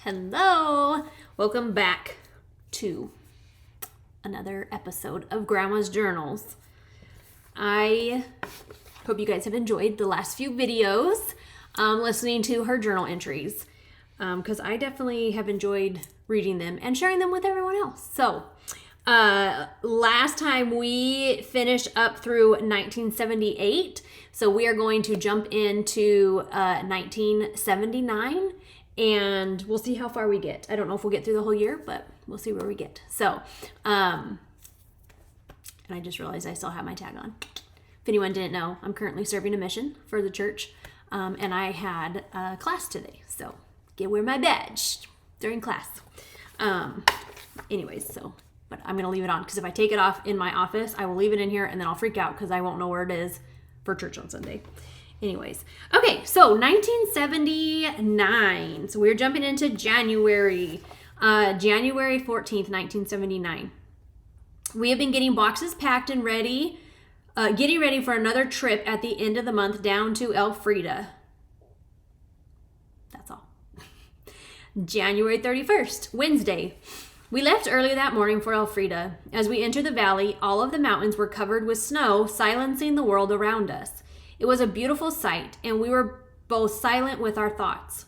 Hello! Welcome back to another episode of Grandma's Journals. I hope you guys have enjoyed the last few videos listening to her journal entries because I definitely have enjoyed reading them and sharing them with everyone else. So, last time we finished up through 1978, so we are going to jump into 1979. And we'll see how far we get. I don't know if we'll get through the whole year, but we'll see where we get. So, and I just realized I still have my tag on. If anyone didn't know, I'm currently serving a mission for the church. And I had a class today. So, get wear my badge during class. Anyways, but I'm going to leave it on because if I take it off in my office, I will leave it in here and then I'll freak out because I won't know where it is for church on Sunday. Anyways, okay, so 1979. So we're jumping into January 14th, 1979. We have been getting boxes packed and ready, getting ready for another trip at the end of the month down to Elfrida. That's all. January 31st, Wednesday. We left early that morning for Elfrida. As we entered the valley, all of the mountains were covered with snow, silencing the world around us. It was a beautiful sight, and we were both silent with our thoughts.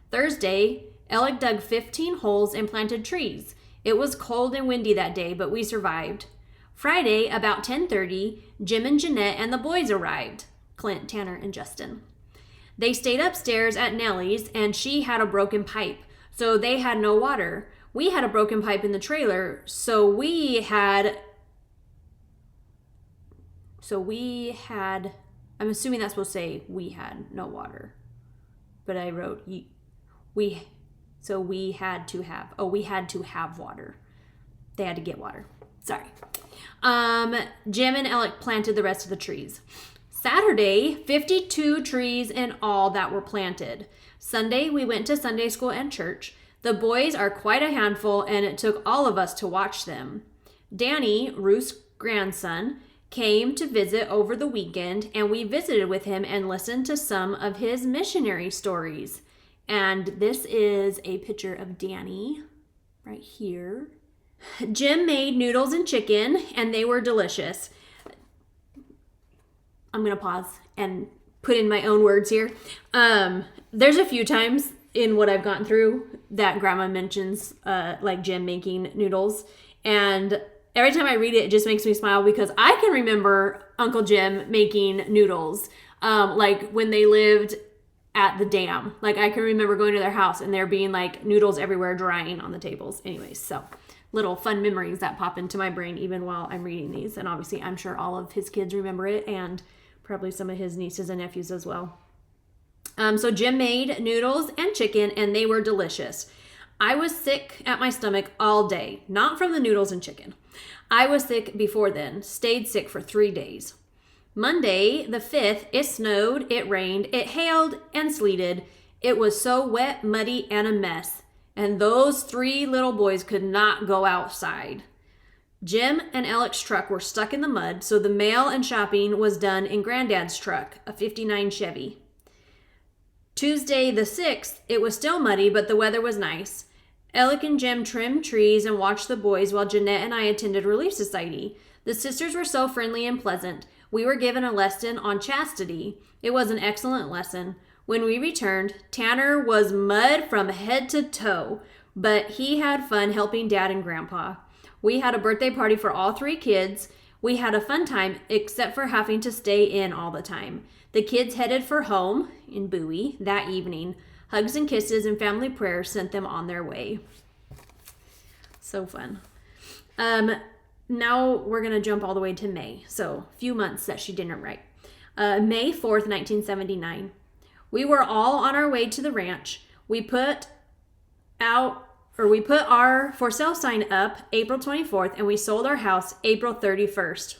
Thursday, Alec dug 15 holes and planted trees. It was cold and windy that day, but we survived. Friday, about 10:30, Jim and Jeanette and the boys arrived. Clint, Tanner, and Justin. They stayed upstairs at Nellie's, and she had a broken pipe, so they had no water. We had a broken pipe in the trailer, so we had... I'm assuming that's supposed to say we had no water. But I wrote we had to have water. They had to get water. Sorry. Jim and Alec planted the rest of the trees. Saturday, 52 trees in all that were planted. Sunday, we went to Sunday school and church. The boys are quite a handful, and it took all of us to watch them. Danny, Ruth's grandson, came to visit over the weekend, and we visited with him and listened to some of his missionary stories. And this is a picture of Danny right here. Jim made noodles and chicken, and they were delicious. I'm going to pause and put in my own words here. There's a few times in what I've gone through that Grandma mentions like Jim making noodles, and every time I read it, it just makes me smile because I can remember Uncle Jim making noodles, like when they lived at the dam. Like I can remember going to their house and there being like noodles everywhere drying on the tables. Anyways, so little fun memories that pop into my brain even while I'm reading these. And obviously I'm sure all of his kids remember it and probably some of his nieces and nephews as well. So Jim made noodles and chicken and they were delicious. I was sick at my stomach all day, not from the noodles and chicken. I was sick before then, stayed sick for 3 days. Monday, the 5th, it snowed, it rained, it hailed, and sleeted. It was so wet, muddy, and a mess. And those 3 little boys could not go outside. Jim and Alec's truck were stuck in the mud, so the mail and shopping was done in Granddad's truck, a 59 Chevy. Tuesday, the 6th, it was still muddy, but the weather was nice. Alec and Jim trimmed trees and watched the boys while Jeanette and I attended Relief Society. The sisters were so friendly and pleasant. We were given a lesson on chastity. It was an excellent lesson. When we returned, Tanner was mud from head to toe, but he had fun helping Dad and Grandpa. We had a birthday party for all 3 kids. We had a fun time, except for having to stay in all the time. The kids headed for home in Bowie that evening. Hugs and kisses and family prayers sent them on their way. So fun. Now we're going to jump all the way to May. So a few months that she didn't write. May 4th, 1979. We were all on our way to the ranch. We put our for sale sign up April 24th and we sold our house April 31st.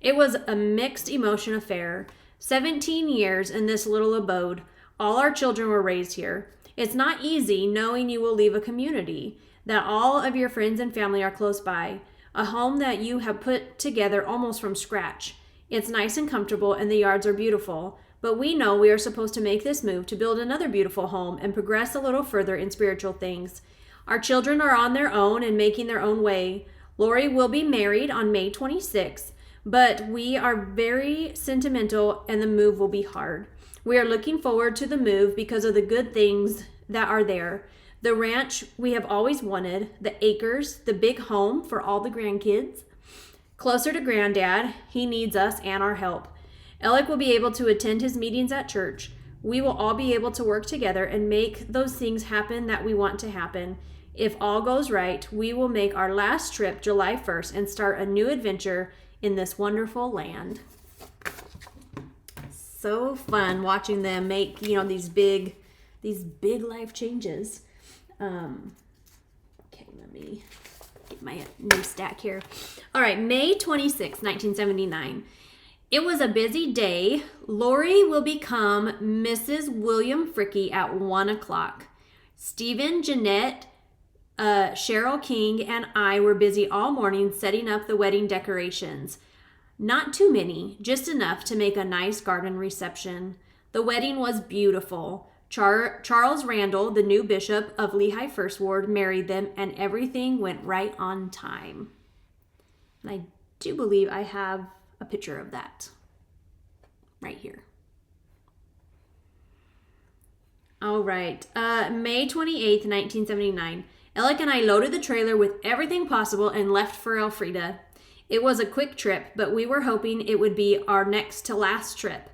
It was a mixed emotion affair. 17 years in this little abode. All our children were raised here. It's not easy knowing you will leave a community, that all of your friends and family are close by, a home that you have put together almost from scratch. It's nice and comfortable and the yards are beautiful, but we know we are supposed to make this move to build another beautiful home and progress a little further in spiritual things. Our children are on their own and making their own way. Lori will be married on May 26th, but we are very sentimental and the move will be hard. We are looking forward to the move because of the good things that are there. The ranch we have always wanted, the acres, the big home for all the grandkids. Closer to Granddad, he needs us and our help. Alec will be able to attend his meetings at church. We will all be able to work together and make those things happen that we want to happen. If all goes right, we will make our last trip July 1st and start a new adventure in this wonderful land. So fun watching them make, these big life changes. Okay, let me get my new stack here. All right, May 26, 1979. It was a busy day. Lori will become Mrs. William Fricke at 1 o'clock. Stephen, Jeanette, Cheryl King, and I were busy all morning setting up the wedding decorations. Not too many, just enough to make a nice garden reception. The wedding was beautiful. Charles Randall, the new bishop of Lehigh First Ward, married them, and everything went right on time. And I do believe I have a picture of that right here. All right, May 28th, 1979. Alec and I loaded the trailer with everything possible and left for Elfrida. It was a quick trip, but we were hoping it would be our next to last trip.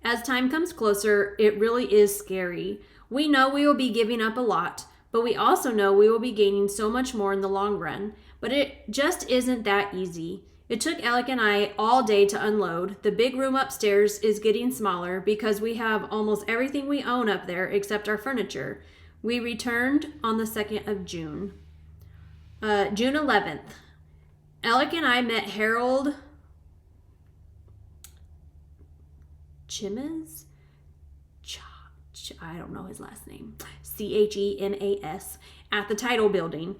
As time comes closer, it really is scary. We know we will be giving up a lot, but we also know we will be gaining so much more in the long run. But it just isn't that easy. It took Alec and I all day to unload. The big room upstairs is getting smaller because we have almost everything we own up there except our furniture. We returned on the 2nd of June. June 11th. Alec and I met Harold Chimas? I don't know his last name. Chemas at the title building.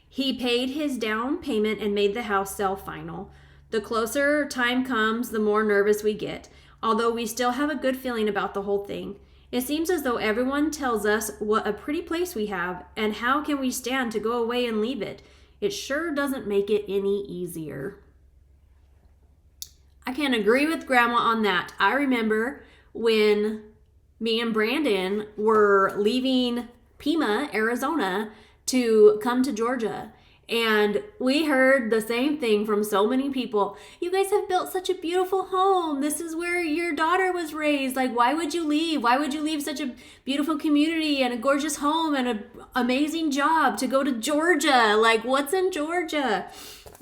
He paid his down payment and made the house sell final. The closer time comes, the more nervous we get, although we still have a good feeling about the whole thing. It seems as though everyone tells us what a pretty place we have, and how can we stand to go away and leave it? It sure doesn't make it any easier. I can agree with Grandma on that. I remember when me and Brandon were leaving Pima, Arizona, to come to Georgia. And we heard the same thing from so many people. You guys have built such a beautiful home. This is where your daughter was raised. Like, why would you leave? Why would you leave such a beautiful community and a gorgeous home and an amazing job to go to Georgia? Like, what's in Georgia?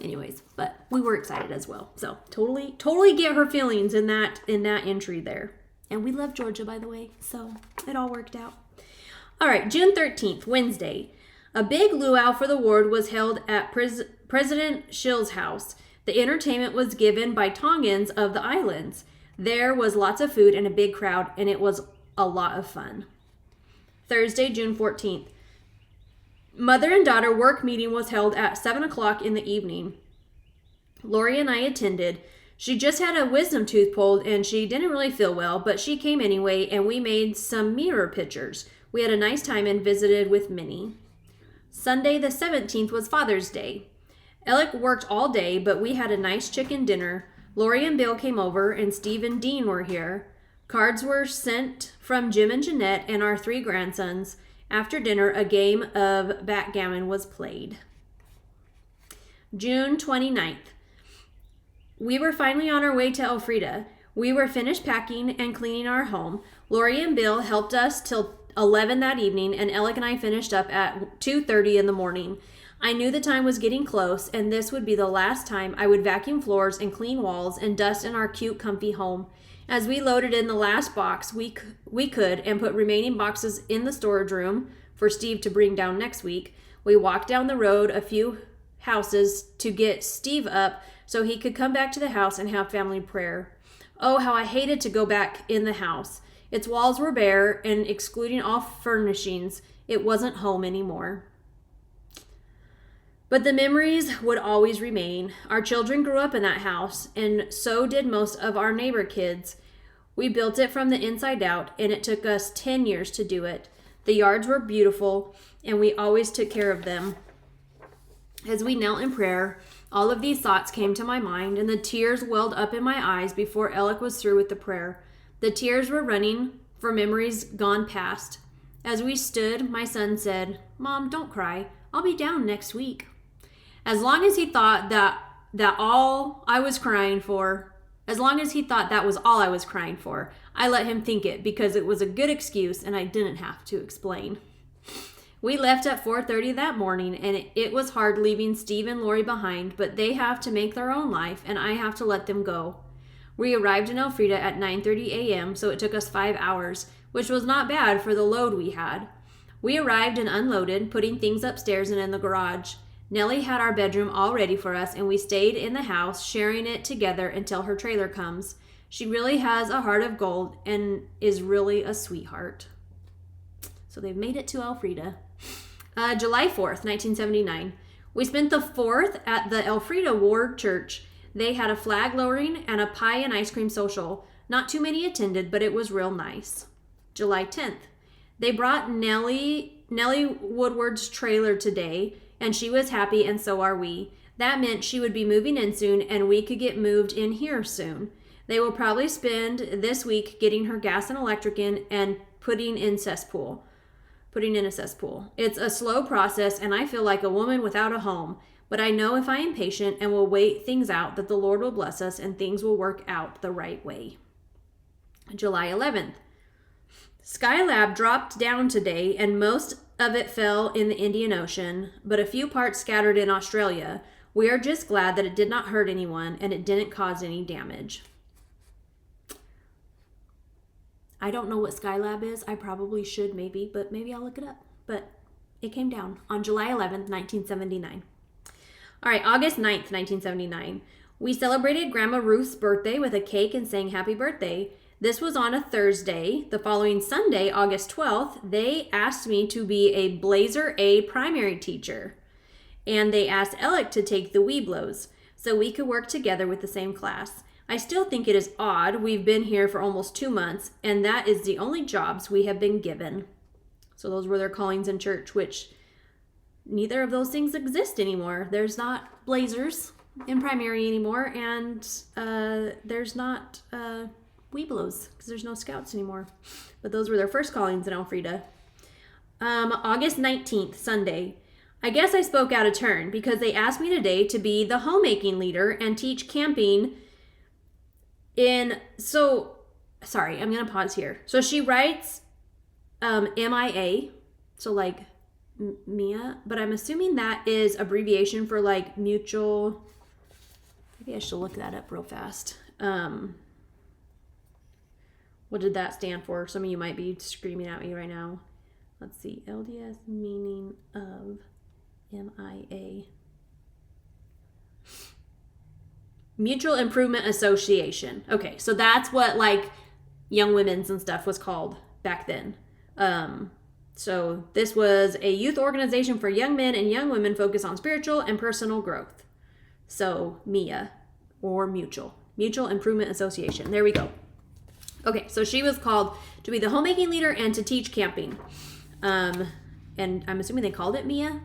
Anyways, but we were excited as well. So totally get her feelings in that entry there. And we love Georgia, by the way. So it all worked out. All right, June 13th, Wednesday. A big luau for the ward was held at President Schill's house. The entertainment was given by Tongans of the islands. There was lots of food and a big crowd, and it was a lot of fun. Thursday, June 14th. Mother and daughter work meeting was held at 7 o'clock in the evening. Lori and I attended. She just had a wisdom tooth pulled, and she didn't really feel well, but she came anyway, and we made some mirror pictures. We had a nice time and visited with Minnie. Sunday the 17th was Father's Day. Alec worked all day, but we had a nice chicken dinner. Lori and Bill came over, and Steve and Dean were here. Cards were sent from Jim and Jeanette and our 3 grandsons. After dinner, a game of backgammon was played. June 29th. We were finally on our way to Elfrida. We were finished packing and cleaning our home. Lori and Bill helped us till 11 that evening, and Alec and I finished up at 2:30 in the morning. I knew the time was getting close, and this would be the last time I would vacuum floors and clean walls and dust in our cute, comfy home. As we loaded in the last box we could and put remaining boxes in the storage room for Steve to bring down next week, we walked down the road a few houses to get Steve up so he could come back to the house and have family prayer. Oh, how I hated to go back in the house. Its walls were bare, and excluding all furnishings, it wasn't home anymore. But the memories would always remain. Our children grew up in that house, and so did most of our neighbor kids. We built it from the inside out, and it took us 10 years to do it. The yards were beautiful, and we always took care of them. As we knelt in prayer, all of these thoughts came to my mind, and the tears welled up in my eyes before Alec was through with the prayer. The tears were running for memories gone past. As we stood, my son said, "Mom, don't cry. I'll be down next week." As long as he thought that all I was crying for, as long as he thought that was all I was crying for, I let him think it because it was a good excuse and I didn't have to explain. We left at 4:30 that morning, and it was hard leaving Steve and Lori behind, but they have to make their own life, and I have to let them go. We arrived in Elfrida at 9:30 a.m., so it took us 5 hours, which was not bad for the load we had. We arrived and unloaded, putting things upstairs and in the garage. Nellie had our bedroom all ready for us, and we stayed in the house, sharing it together until her trailer comes. She really has a heart of gold and is really a sweetheart. So they've made it to Elfrida. July 4th, 1979. We spent the 4th at the Elfrida Ward Church. They had a flag lowering and a pie and ice cream social. Not too many attended, but it was real nice. July 10th. They brought Nellie Woodward's trailer today, and she was happy, and so are we. That meant she would be moving in soon, and we could get moved in here soon. They will probably spend this week getting her gas and electric in and putting in a cesspool. It's a slow process, and I feel like a woman without a home. But I know if I am patient and will wait things out, that the Lord will bless us and things will work out the right way. July 11th. Skylab dropped down today, and most of it fell in the Indian Ocean, but a few parts scattered in Australia. We are just glad that it did not hurt anyone and it didn't cause any damage. I don't know what Skylab is. I probably should maybe, but maybe I'll look it up. But it came down on July 11th, 1979. All right, August 9th, 1979. We celebrated Grandma Ruth's birthday with a cake and sang happy birthday. This was on a Thursday. The following Sunday, August 12th, they asked me to be a Blazer A primary teacher. And they asked Alec to take the Weeblos so we could work together with the same class. I still think it is odd. We've been here for almost 2 months, and that is the only jobs we have been given. So those were their callings in church, which neither of those things exist anymore. There's not Blazers in primary anymore, and there's not Weeblos because there's no Scouts anymore. But those were their first callings in Elfrida. August 19th, Sunday. I guess I spoke out of turn because they asked me today to be the homemaking leader and teach camping sorry, I'm going to pause here. So she writes MIA, so like Mia, but I'm assuming that is abbreviation for like mutual. Maybe I should look that up real fast. What did that stand for? Some of you might be screaming at me right now. Let's see. LDS meaning of MIA. Mutual Improvement Association. Okay, so that's what like Young Women's and stuff was called back then. So this was a youth organization for young men and young women focused on spiritual and personal growth. So MIA or Mutual Improvement Association. There we go. Okay, so she was called to be the homemaking leader and to teach camping. And I'm assuming they called it MIA.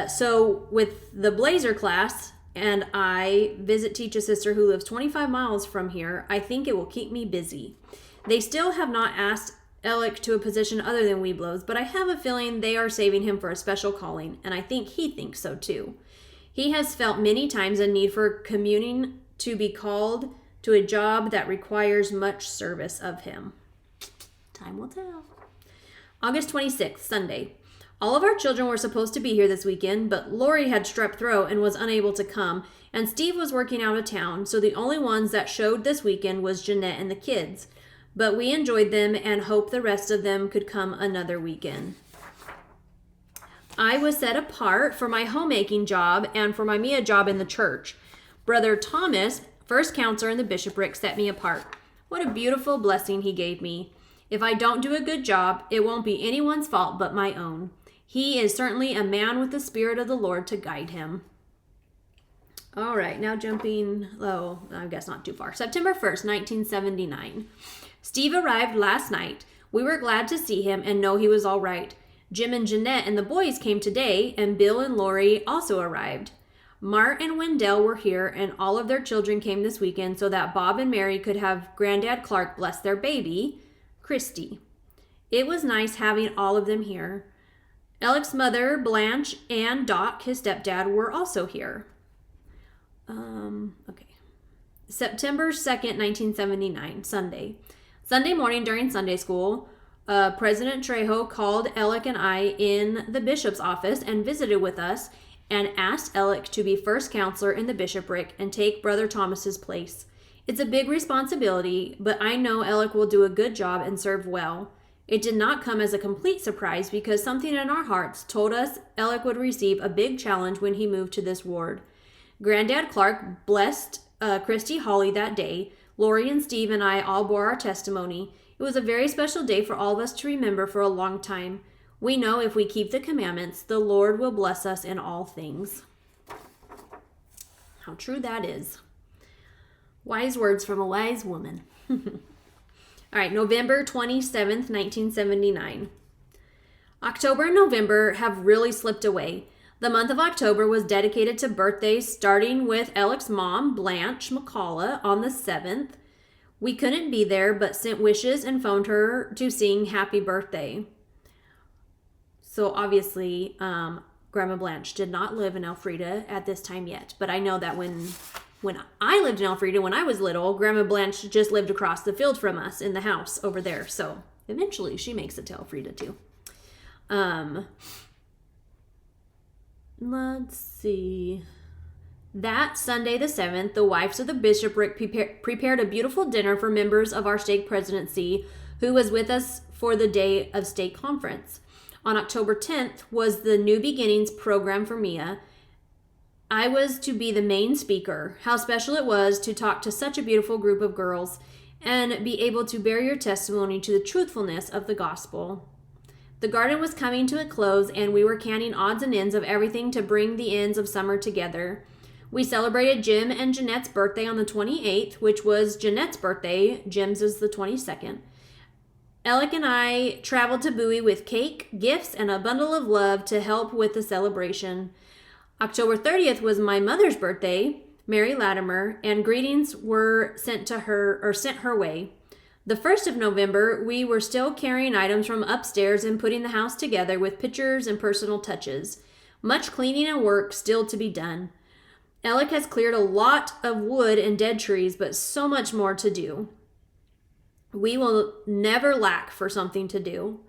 So with the Blazer class, and I teach a sister who lives 25 miles from here, I think it will keep me busy. They still have not asked Alec to a position other than Weeblos, but I have a feeling they are saving him for a special calling, and I think he thinks so too. He has felt many times a need for communing to be called to a job that requires much service of him. Time will tell. August 26th, Sunday. All of our children were supposed to be here this weekend, but Lori had strep throat and was unable to come, and Steve was working out of town, so the only ones that showed this weekend was Jeanette and the kids. But we enjoyed them and hope the rest of them could come another weekend. I was set apart for my homemaking job and for my Mia job in the church. Brother Thomas, first counselor in the bishopric, set me apart. What a beautiful blessing he gave me. If I don't do a good job, it won't be anyone's fault but my own. He is certainly a man with the Spirit of the Lord to guide him. All right, now jumping, I guess not too far. September 1st, 1979. Steve arrived last night. We were glad to see him and know he was all right. Jim and Jeanette and the boys came today, and Bill and Lori also arrived. Mart and Wendell were here, and all of their children came this weekend so that Bob and Mary could have Granddad Clark bless their baby, Christy. It was nice having all of them here. Alec's mother, Blanche, and Doc, his stepdad, were also here. Okay. September 2nd, 1979, Sunday. Sunday morning during Sunday school, President Trejo called Alec and I in the bishop's office and visited with us and asked Alec to be first counselor in the bishopric and take Brother Thomas's place. It's a big responsibility, but I know Alec will do a good job and serve well. It did not come as a complete surprise because something in our hearts told us Alec would receive a big challenge when he moved to this ward. Granddad Clark blessed Christy Holly that day. Lori and Steve and I all bore our testimony. It was a very special day for all of us to remember for a long time. We know if we keep the commandments, the Lord will bless us in all things. How true that is. Wise words from a wise woman. All right, November 27th, 1979. October and November have really slipped away. The month of October was dedicated to birthdays, starting with Alec's mom, Blanche McCullough, on the 7th. We couldn't be there, but sent wishes and phoned her to sing happy birthday. So obviously, Grandma Blanche did not live in Elfrida at this time yet. But I know that when I lived in Elfrida, when I was little, Grandma Blanche just lived across the field from us in the house over there. So eventually she makes it to Elfrida too. Let's see. That Sunday the 7th, the wives of the bishopric prepared a beautiful dinner for members of our stake presidency who was with us for the day of stake conference. On October 10th was the New Beginnings program for Mia. I was to be the main speaker. How special it was to talk to such a beautiful group of girls and be able to bear your testimony to the truthfulness of the gospel. The garden was coming to a close, and we were counting odds and ends of everything to bring the ends of summer together. We celebrated Jim and Jeanette's birthday on the 28th, which was Jeanette's birthday. Jim's is the 22nd. Alec and I traveled to Bowie with cake, gifts, and a bundle of love to help with the celebration. October 30th was my mother's birthday, Mary Latimer, and greetings were sent her way. The 1st of November, we were still carrying items from upstairs and putting the house together with pictures and personal touches. Much cleaning and work still to be done. Alec has cleared a lot of wood and dead trees, but so much more to do. We will never lack for something to do.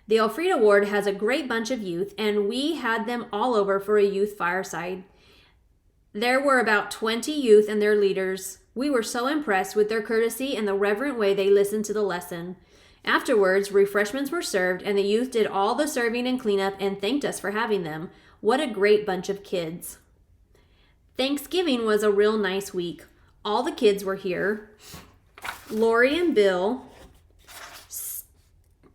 The Elfrida Ward has a great bunch of youth, and we had them all over for a youth fireside. There were about 20 youth and their leaders. We were so impressed with their courtesy and the reverent way they listened to the lesson. Afterwards, refreshments were served, and the youth did all the serving and cleanup and thanked us for having them. What a great bunch of kids. Thanksgiving was a real nice week. All the kids were here. Lori and Bill,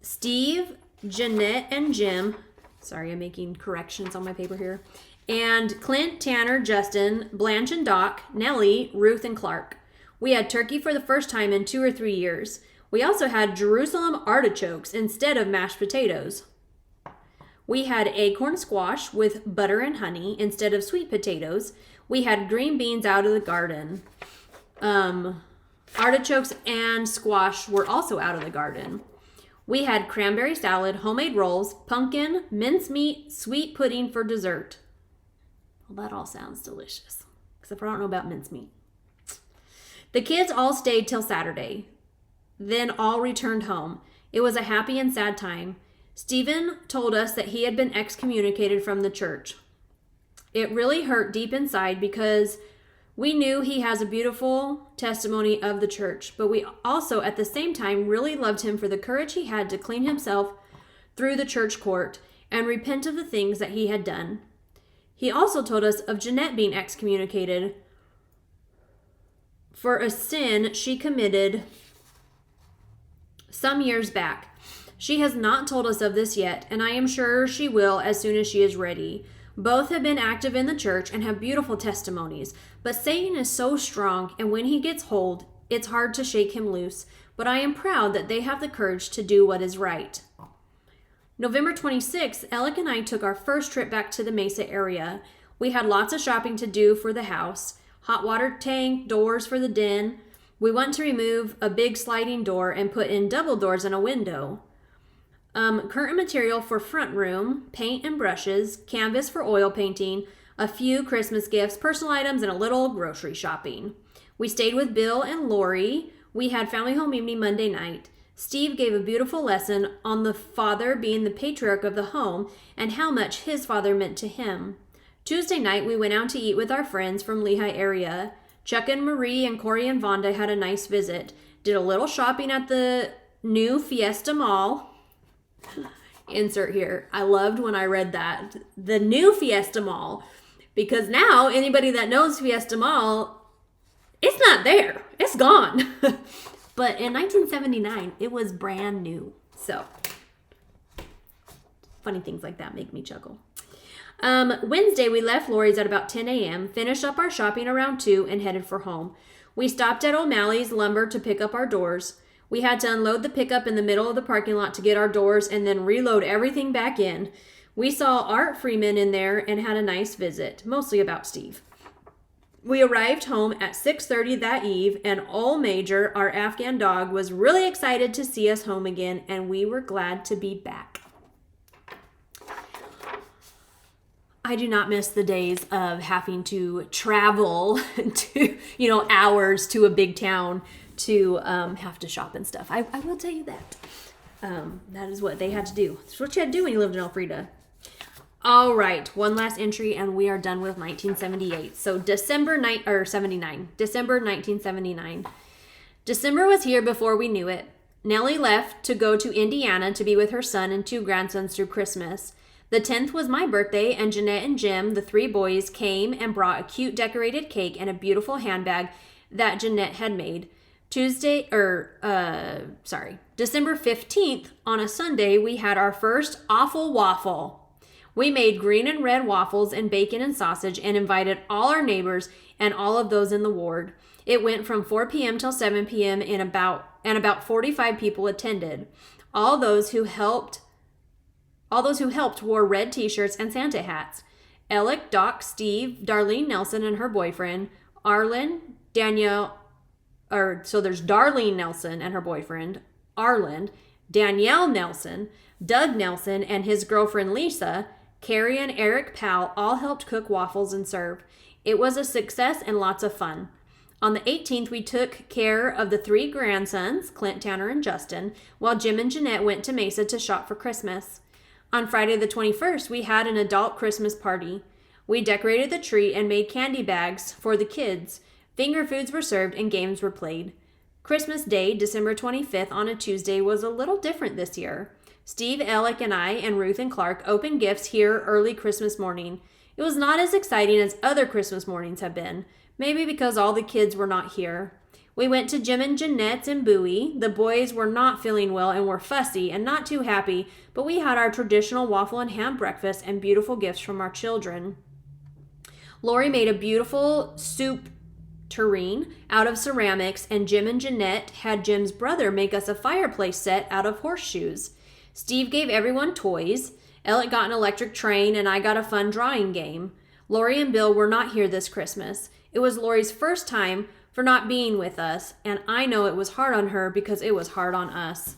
Steve, Jeanette, and Jim. Sorry, I'm making corrections on my paper here. And Clint, Tanner, Justin, Blanche and Doc, Nellie, Ruth, and Clark. We had turkey for the first time in 2 or 3 years. We also had Jerusalem artichokes instead of mashed potatoes. We had acorn squash with butter and honey instead of sweet potatoes. We had green beans out of the garden. Artichokes and squash were also out of the garden. We had cranberry salad, homemade rolls, pumpkin, mincemeat, sweet pudding for dessert. Well, that all sounds delicious, except for I don't know about mincemeat. The kids all stayed till Saturday. Then all returned home. It was a happy and sad time. Stephen told us that he had been excommunicated from the church. It really hurt deep inside because we knew he has a beautiful testimony of the church, but we also at the same time really loved him for the courage he had to clean himself through the church court and repent of the things that he had done. He also told us of Jeanette being excommunicated for a sin she committed some years back. She has not told us of this yet, and I am sure she will as soon as she is ready. Both have been active in the church and have beautiful testimonies, but Satan is so strong, and when he gets hold, it's hard to shake him loose, but I am proud that they have the courage to do what is right. November 26th, Alec and I took our first trip back to the Mesa area. We had lots of shopping to do for the house, hot water tank, doors for the den. We want to remove a big sliding door and put in double doors and a window. Curtain material for front room, paint and brushes, canvas for oil painting, a few Christmas gifts, personal items, and a little grocery shopping. We stayed with Bill and Lori. We had family home evening Monday night. Steve gave a beautiful lesson on the father being the patriarch of the home and how much his father meant to him. Tuesday night, we went out to eat with our friends from Lehigh area. Chuck and Marie and Corey and Vonda had a nice visit. Did a little shopping at the new Fiesta Mall. Insert here. I loved when I read that. The new Fiesta Mall. Because now, anybody that knows Fiesta Mall, it's not there. It's gone. But in 1979, it was brand new. So, funny things like that make me chuckle. Wednesday, we left Lori's at about 10 a.m., finished up our shopping around 2, and headed for home. We stopped at O'Malley's Lumber to pick up our doors. We had to unload the pickup in the middle of the parking lot to get our doors and then reload everything back in. We saw Art Freeman in there and had a nice visit, mostly about Steve. We arrived home at 6:30 that eve, and Ol Major, our Afghan dog, was really excited to see us home again, and we were glad to be back. I do not miss the days of having to travel to, hours to a big town to have to shop and stuff. I will tell you that. That is what they had to do. That's what you had to do when you lived in Elfrida. All right, one last entry, and we are done with 1978. So December 1979. December was here before we knew it. Nellie left to go to Indiana to be with her son and 2 grandsons through Christmas. The 10th was my birthday, and Jeanette and Jim, the 3 boys, came and brought a cute decorated cake and a beautiful handbag that Jeanette had made. December 15th, on a Sunday, we had our first awful waffle. We made green and red waffles and bacon and sausage and invited all our neighbors and all of those in the ward. It went from 4 p.m. till 7 p.m. and about 45 people attended. All those who helped wore red t-shirts and Santa hats. Alec, Doc, Steve, Darlene Nelson and her boyfriend, there's Darlene Nelson and her boyfriend, Arlen, Danielle Nelson, Doug Nelson and his girlfriend Lisa, Carrie and Eric Powell all helped cook waffles and serve. It was a success and lots of fun. On the 18th, we took care of the 3 grandsons, Clint, Tanner, and Justin, while Jim and Jeanette went to Mesa to shop for Christmas. On Friday the 21st, we had an adult Christmas party. We decorated the tree and made candy bags for the kids. Finger foods were served and games were played. Christmas Day, December 25th, on a Tuesday, was a little different this year. Steve, Alec, and I, and Ruth and Clark opened gifts here early Christmas morning. It was not as exciting as other Christmas mornings have been, maybe because all the kids were not here. We went to Jim and Jeanette's in Bowie. The boys were not feeling well and were fussy and not too happy, but we had our traditional waffle and ham breakfast and beautiful gifts from our children. Lori made a beautiful soup tureen out of ceramics, and Jim and Jeanette had Jim's brother make us a fireplace set out of horseshoes. Steve gave everyone toys. Alec got an electric train, and I got a fun drawing game. Lori and Bill were not here this Christmas. It was Lori's first time for not being with us, and I know it was hard on her because it was hard on us.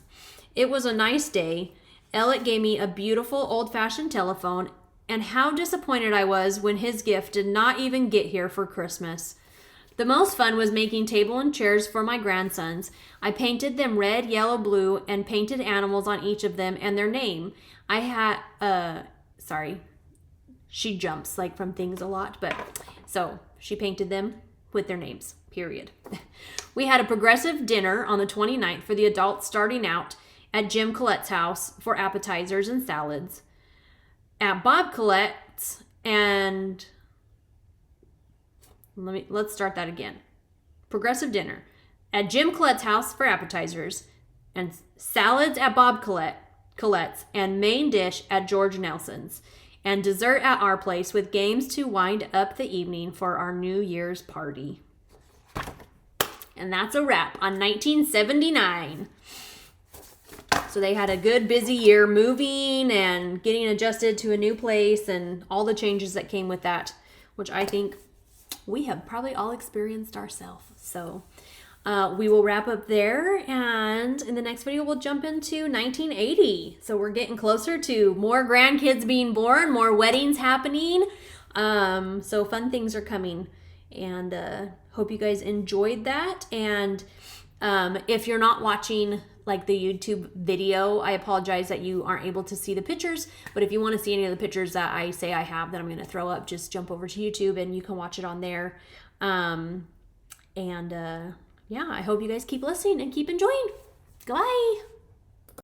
It was a nice day. Alec gave me a beautiful old-fashioned telephone, and how disappointed I was when his gift did not even get here for Christmas. The most fun was making table and chairs for my grandsons. I painted them red, yellow, blue, and painted animals on each of them and their name. I had, she jumps like from things a lot, but so she painted them with their names, period. We had a progressive dinner on the 29th for the adults starting out at Jim Collette's house for appetizers and salads. At Bob Collette's and let's start that again. Progressive dinner at Jim Collette's house for appetizers and salads at Bob Collette's and main dish at George Nelson's. and dessert at our place with games to wind up the evening for our New Year's party. And that's a wrap on 1979. So they had a good busy year moving and getting adjusted to a new place and all the changes that came with that, which I think we have probably all experienced ourselves. So we will wrap up there, and in the next video we'll jump into 1980. So we're getting closer to more grandkids being born, more weddings happening. So fun things are coming, and hope you guys enjoyed that. And if you're not watching like the YouTube video, I apologize that you aren't able to see the pictures, but if you want to see any of the pictures that I say I have that I'm going to throw up, just jump over to YouTube and you can watch it on there. Yeah, I hope you guys keep listening and keep enjoying. Goodbye.